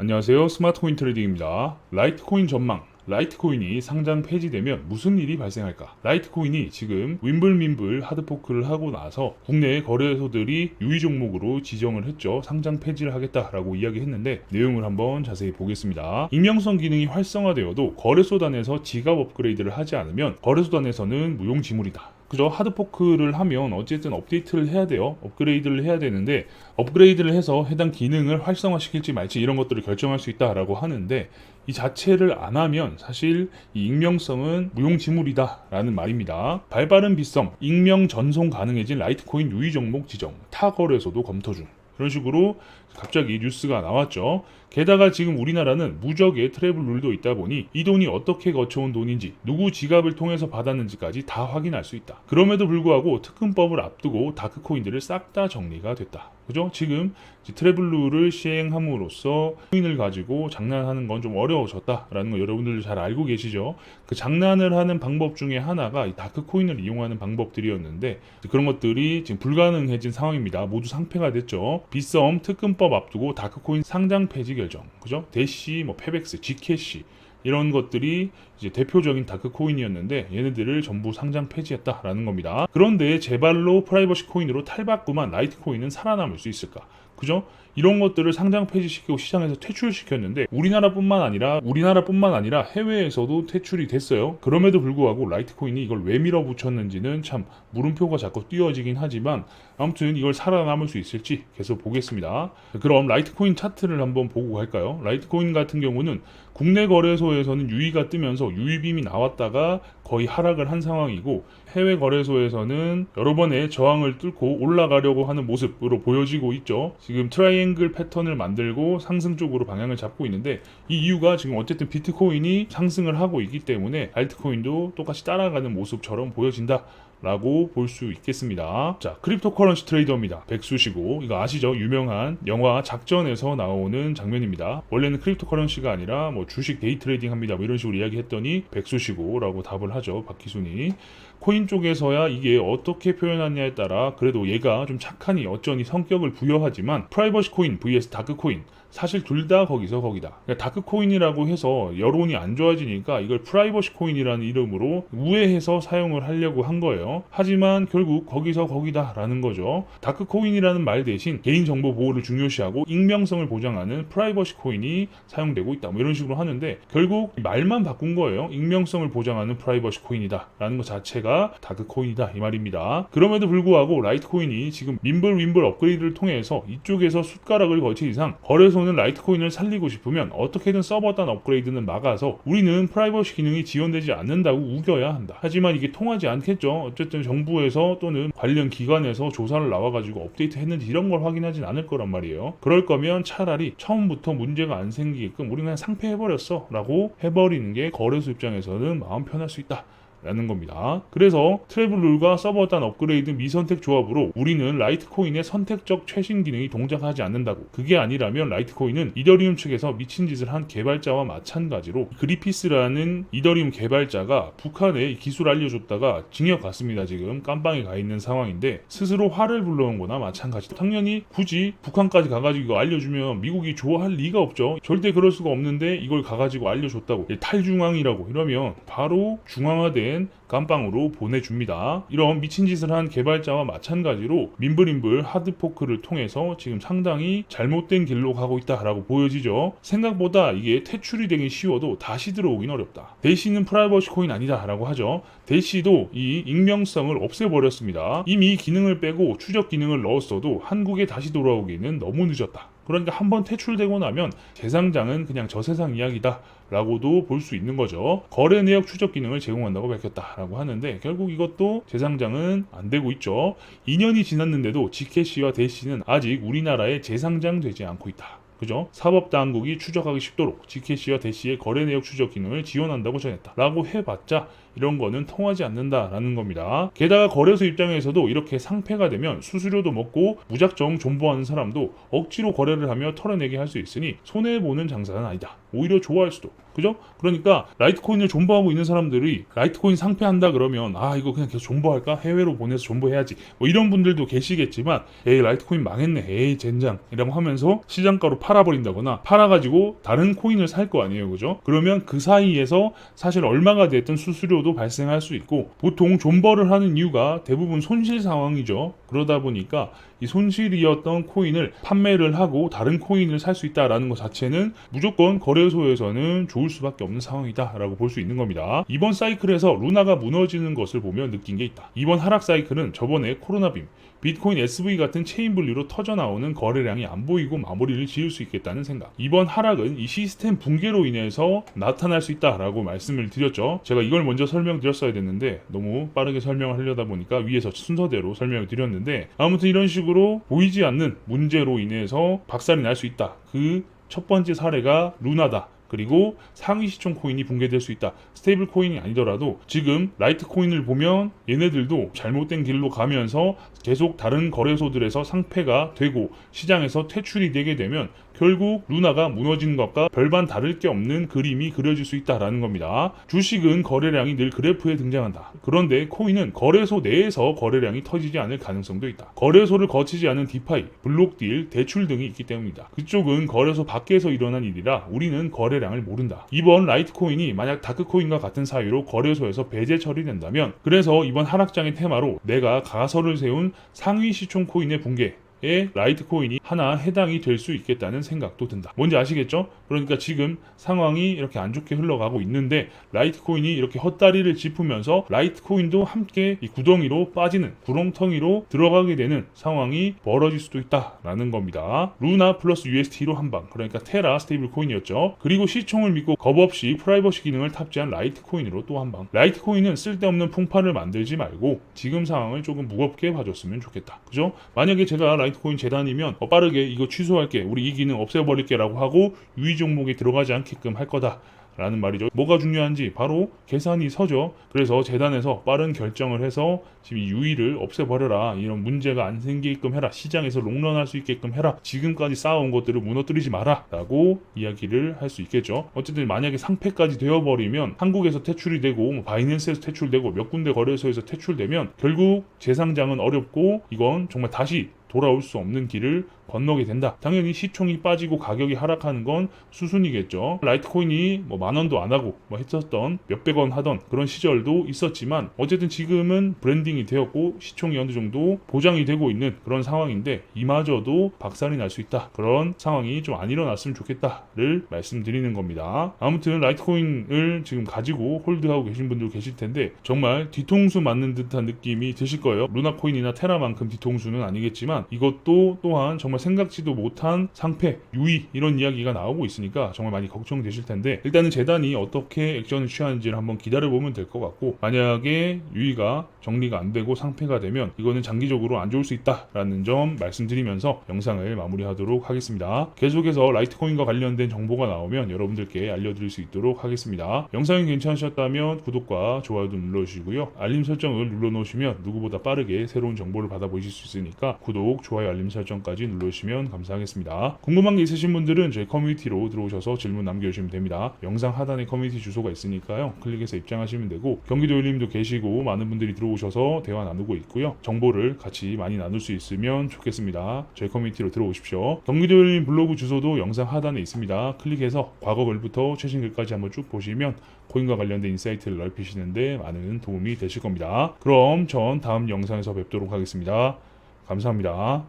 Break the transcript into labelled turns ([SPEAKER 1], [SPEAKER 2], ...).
[SPEAKER 1] 안녕하세요. 스마트코인 트레이딩입니다. 라이트코인 전망. 라이트코인이 상장 폐지되면 무슨 일이 발생할까? 라이트코인이 지금 윈블민블 하드포크를 하고 나서 국내 거래소들이 유의 종목으로 지정을 했죠. 상장 폐지를 하겠다라고 이야기했는데 내용을 한번 자세히 보겠습니다. 익명성 기능이 활성화되어도 거래소단에서 지갑 업그레이드를 하지 않으면 거래소단에서는 무용지물이다. 그죠? 하드포크를 하면 어쨌든 업데이트를 해야 돼요. 업그레이드를 해야 되는데 업그레이드를 해서 해당 기능을 활성화시킬지 말지 이런 것들을 결정할 수 있다라고 하는데 이 자체를 안 하면 사실 이 익명성은 무용지물이다라는 말입니다. 발빠른 빗썸, 익명 전송 가능해진 라이트코인 유의 종목 지정, 타 거래소도 검토 중. 그런 식으로 갑자기 뉴스가 나왔죠. 게다가 지금 우리나라는 무적의 트래블 룰도 있다 보니 이 돈이 어떻게 거쳐온 돈인지 누구 지갑을 통해서 받았는지까지 다 확인할 수 있다. 그럼에도 불구하고 특근법을 앞두고 다크코인들을 싹 다 정리가 됐다. 그죠? 지금 트래블 룰을 시행함으로써 코인을 가지고 장난하는 건 좀 어려워졌다라는 거 여러분들 잘 알고 계시죠? 그 장난을 하는 방법 중에 하나가 이 다크코인을 이용하는 방법들이었는데 그런 것들이 지금 불가능해진 상황입니다. 모두 상폐가 됐죠. 빗썸 특근법 앞두고 다크코인 상장 폐지 결정, 그죠? 대시, 페백스, 지캐시 이런 것들이 이제 대표적인 다크코인이었는데 얘네들을 전부 상장 폐지했다라는 겁니다. 그런데 제발로 프라이버시 코인으로 탈바꿈한 라이트코인은 살아남을 수 있을까? 그죠? 이런 것들을 상장 폐지시키고 시장에서 퇴출시켰는데 우리나라뿐만 아니라 해외에서도 퇴출이 됐어요. 그럼에도 불구하고 라이트코인이 이걸 왜 밀어붙였는지는 참 물음표가 자꾸 띄워지긴 하지만 아무튼 이걸 살아남을 수 있을지 계속 보겠습니다. 그럼 라이트코인 차트를 한번 보고 갈까요? 라이트코인 같은 경우는 국내 거래소에서는 유의가 뜨면서 유의빔이 나왔다가 거의 하락을 한 상황이고 해외 거래소에서는 여러 번의 저항을 뚫고 올라가려고 하는 모습으로 보여지고 있죠. 지금 트라이앵글 패턴을 만들고 상승 쪽으로 방향을 잡고 있는데 이 이유가 지금 어쨌든 비트코인이 상승을 하고 있기 때문에 알트코인도 똑같이 따라가는 모습처럼 보여진다 라고 볼 수 있겠습니다. 자, 크립토커런시 트레이더입니다. 백수시고 이거 아시죠? 유명한 영화 작전에서 나오는 장면입니다. 원래는 크립토커런시가 아니라 주식 데이 트레이딩 합니다. 이런 식으로 이야기했더니 백수시고 라고 답을 하죠. 박희순이. 코인 쪽에서야 이게 어떻게 표현하냐에 따라 그래도 얘가 좀 착하니 어쩌니 성격을 부여하지만 프라이버시 코인 vs 다크코인 사실 둘 다 거기서 거기다. 그러니까 다크코인이라고 해서 여론이 안 좋아지니까 이걸 프라이버시 코인이라는 이름으로 우회해서 사용을 하려고 한 거예요. 하지만 결국 거기서 거기다라는 거죠. 다크코인이라는 말 대신 개인정보 보호를 중요시하고 익명성을 보장하는 프라이버시 코인이 사용되고 있다. 이런 식으로 하는데 결국 말만 바꾼 거예요. 익명성을 보장하는 프라이버시 코인이다 라는 것 자체가 다크코인이다 이 말입니다. 그럼에도 불구하고 라이트코인이 지금 윈블 업그레이드를 통해서 이쪽에서 숟가락을 거친 이상 거래소는 라이트코인을 살리고 싶으면 어떻게든 서버단 업그레이드는 막아서 우리는 프라이버시 기능이 지원되지 않는다고 우겨야 한다. 하지만 이게 통하지 않겠죠. 어쨌든 정부에서 또는 관련 기관에서 조사를 나와가지고 업데이트 했는지 이런 걸 확인하진 않을 거란 말이에요. 그럴 거면 차라리 처음부터 문제가 안 생기게끔 우리는 그냥 상폐해버렸어 라고 해버리는 게 거래소 입장에서는 마음 편할 수 있다 라는 겁니다. 그래서 트래블 룰과 서버단 업그레이드 미선택 조합으로 우리는 라이트코인의 선택적 최신 기능이 동작하지 않는다고. 그게 아니라면 라이트코인은 이더리움 측에서 미친 짓을 한 개발자와 마찬가지로 그리피스라는 이더리움 개발자가 북한에 기술 알려줬다가 징역 갔습니다. 지금 깜빵에 가 있는 상황인데 스스로 화를 불러온 거나 마찬가지. 당연히 굳이 북한까지 가가지고 이거 알려주면 미국이 좋아할 리가 없죠. 절대 그럴 수가 없는데 이걸 가가지고 알려줬다고 탈중앙이라고 이러면 바로 중앙화된 깜빵으로 보내줍니다. 이런 미친 짓을 한 개발자와 마찬가지로 민블 하드포크를 통해서 지금 상당히 잘못된 길로 가고 있다라고 보여지죠. 생각보다 이게 퇴출이 되긴 쉬워도 다시 들어오긴 어렵다. 대시는 프라이버시 코인 아니다라고 하죠. 대시도 이 익명성을 없애버렸습니다. 이미 기능을 빼고 추적 기능을 넣었어도 한국에 다시 돌아오기는 너무 늦었다. 그러니까 한번 퇴출되고 나면 재상장은 그냥 저 세상 이야기다 라고도 볼 수 있는 거죠. 거래 내역 추적 기능을 제공한다고 밝혔다라고 하는데 결국 이것도 재상장은 안 되고 있죠. 2년이 지났는데도 지캐시와 대시는 아직 우리나라에 재상장되지 않고 있다. 그죠? 사법당국이 추적하기 쉽도록 지캐시와 대시의 거래 내역 추적 기능을 지원한다고 전했다. 라고 해봤자 이런 거는 통하지 않는다라는 겁니다. 게다가 거래소 입장에서도 이렇게 상패가 되면 수수료도 먹고 무작정 존버하는 사람도 억지로 거래를 하며 털어내게 할 수 있으니 손해보는 장사는 아니다. 오히려 좋아할 수도. 그죠? 그러니까 라이트코인을 존버하고 있는 사람들이 라이트코인 상패한다 그러면 이거 그냥 계속 존버할까? 해외로 보내서 존버해야지. 뭐 이런 분들도 계시겠지만 에이 라이트코인 망했네. 에이 젠장. 이라고 하면서 시장가로 팔아버린다거나 팔아가지고 다른 코인을 살 거 아니에요. 그죠? 그러면 그 사이에서 사실 얼마가 됐든 수수료도 발생할 수 있고 보통 존버를 하는 이유가 대부분 손실 상황이죠. 그러다 보니까 이 손실이었던 코인을 판매를 하고 다른 코인을 살 수 있다라는 것 자체는 무조건 거래소에서는 좋을 수밖에 없는 상황이다라고 볼 수 있는 겁니다. 이번 사이클에서 루나가 무너지는 것을 보며 느낀 게 있다. 이번 하락 사이클은 저번에 코로나빔, 비트코인 SV 같은 체인 분리로 터져나오는 거래량이 안 보이고 마무리를 지을 수 있겠다는 생각. 이번 하락은 이 시스템 붕괴로 인해서 나타날 수 있다라고 말씀을 드렸죠. 제가 이걸 먼저 설명드렸어야 됐는데 너무 빠르게 설명을 하려다 보니까 위에서 순서대로 설명을 드렸는데 아무튼 이런 식으로 보이지 않는 문제로 인해서 박살이 날 수 있다. 그 첫 번째 사례가 루나다. 그리고 상위 시총 코인이 붕괴될 수 있다. 스테이블 코인이 아니더라도 지금 라이트 코인을 보면 얘네들도 잘못된 길로 가면서 계속 다른 거래소들에서 상패가 되고 시장에서 퇴출이 되게 되면 결국 루나가 무너지는 것과 별반 다를 게 없는 그림이 그려질 수 있다라는 겁니다. 주식은 거래량이 늘 그래프에 등장한다. 그런데 코인은 거래소 내에서 거래량이 터지지 않을 가능성도 있다. 거래소를 거치지 않은 디파이, 블록딜, 대출 등이 있기 때문이다. 그쪽은 거래소 밖에서 일어난 일이라 우리는 거래량을 모른다. 이번 라이트코인이 만약 다크코인과 같은 사유로 거래소에서 배제 처리된다면 그래서 이번 하락장의 테마로 내가 가설을 세운 상위 시총 코인의 붕괴 에 라이트코인이 하나 해당이 될 수 있겠다는 생각도 든다. 뭔지 아시겠죠? 그러니까 지금 상황이 이렇게 안 좋게 흘러가고 있는데 라이트코인이 이렇게 헛다리를 짚으면서 라이트코인도 함께 이 구덩이로 빠지는 구렁텅이로 들어가게 되는 상황이 벌어질 수도 있다라는 겁니다. 루나 플러스 UST로 한방, 그러니까 테라 스테이블 코인이었죠. 그리고 시총을 믿고 겁없이 프라이버시 기능을 탑재한 라이트코인으로 또 한방. 라이트코인은 쓸데없는 풍파를 만들지 말고 지금 상황을 조금 무겁게 봐줬으면 좋겠다. 그죠? 만약에 제가 라이트코인 재단이면 빠르게 이거 취소할게, 우리 이 기능 없애버릴게 라고 하고 유의 종목에 들어가지 않게끔 할 거다 라는 말이죠. 뭐가 중요한지 바로 계산이 서죠. 그래서 재단에서 빠른 결정을 해서 지금 이 유의를 없애버려라, 이런 문제가 안 생기게끔 해라, 시장에서 롱런할 수 있게끔 해라, 지금까지 쌓아온 것들을 무너뜨리지 마라 라고 이야기를 할 수 있겠죠. 어쨌든 만약에 상패까지 되어버리면 한국에서 퇴출이 되고 바이낸스에서 퇴출되고 몇 군데 거래소에서 퇴출되면 결국 재상장은 어렵고 이건 정말 다시 돌아올 수 없는 길을 건너게 된다. 당연히 시총이 빠지고 가격이 하락하는 건 수순이겠죠. 라이트코인이 뭐 10,000원도 안 하고 뭐 했었던 몇백 원 하던 그런 시절도 있었지만 어쨌든 지금은 브랜딩이 되었고 시총이 어느 정도 보장이 되고 있는 그런 상황인데 이마저도 박살이 날 수 있다. 그런 상황이 좀 안 일어났으면 좋겠다를 말씀드리는 겁니다. 아무튼 라이트코인을 지금 가지고 홀드하고 계신 분들 계실 텐데 정말 뒤통수 맞는 듯한 느낌이 드실 거예요. 루나코인이나 테라만큼 뒤통수는 아니겠지만 이것도 또한 정말 생각지도 못한 상패, 유의 이런 이야기가 나오고 있으니까 정말 많이 걱정되실 텐데 일단은 재단이 어떻게 액션을 취하는지를 한번 기다려보면 될 것 같고 만약에 유의가 정리가 안 되고 상패가 되면 이거는 장기적으로 안 좋을 수 있다라는 점 말씀드리면서 영상을 마무리하도록 하겠습니다. 계속해서 라이트코인과 관련된 정보가 나오면 여러분들께 알려드릴 수 있도록 하겠습니다. 영상이 괜찮으셨다면 구독과 좋아요도 눌러주시고요. 알림 설정을 눌러놓으시면 누구보다 빠르게 새로운 정보를 받아보실 수 있으니까 구독, 좋아요, 알림 설정까지 눌러주시면 감사하겠습니다. 궁금한 게 있으신 분들은 저희 커뮤니티로 들어오셔서 질문 남겨주시면 됩니다. 영상 하단에 커뮤니티 주소가 있으니까요. 클릭해서 입장하시면 되고 경기도 열림도 계시고 많은 분들이 들어오셔서 대화 나누고 있고요. 정보를 같이 많이 나눌 수 있으면 좋겠습니다. 저희 커뮤니티로 들어오십시오. 경기도 열림 블로그 주소도 영상 하단에 있습니다. 클릭해서 과거 글부터 최신 글까지 한번 쭉 보시면 코인과 관련된 인사이트를 넓히시는데 많은 도움이 되실 겁니다. 그럼 전 다음 영상에서 뵙도록 하겠습니다. 감사합니다.